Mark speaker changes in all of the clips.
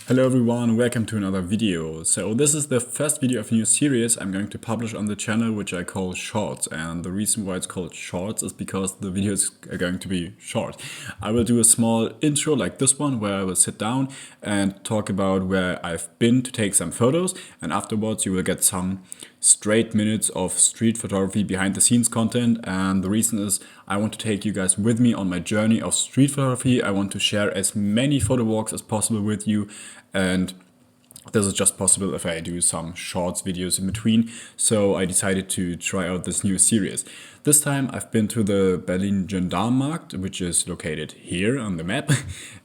Speaker 1: Hello everyone, welcome to another video. So this is the first video of a new series I'm going to publish on the channel, which I call Shorts. And the reason why it's called Shorts is because the videos are going to be short. I will do a small intro like this one, where I will sit down and talk about where I've been to take some photos. And afterwards you will get some straight minutes of street photography behind the scenes content. And the reason is I want to take you guys with me on my journey of street photography. I want to share as many photo walks as possible with you, and this is just possible if I do some shorts videos in between. So I decided to try out this new series. This time I've been to the Berlin Gendarmenmarkt, which is located here on the map.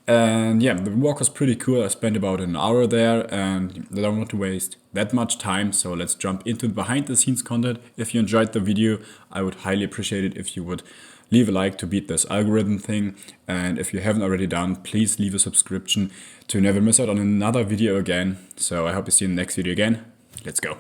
Speaker 1: And yeah, the walk was pretty cool. I spent about an hour there and I don't want to waste that much time. So let's jump into the behind the scenes content. If you enjoyed the video, I would highly appreciate it if you would leave a like to beat this algorithm thing. And if you haven't already done, please leave a subscription to never miss out on another video again. So I hope to see you in the next video again. Let's go.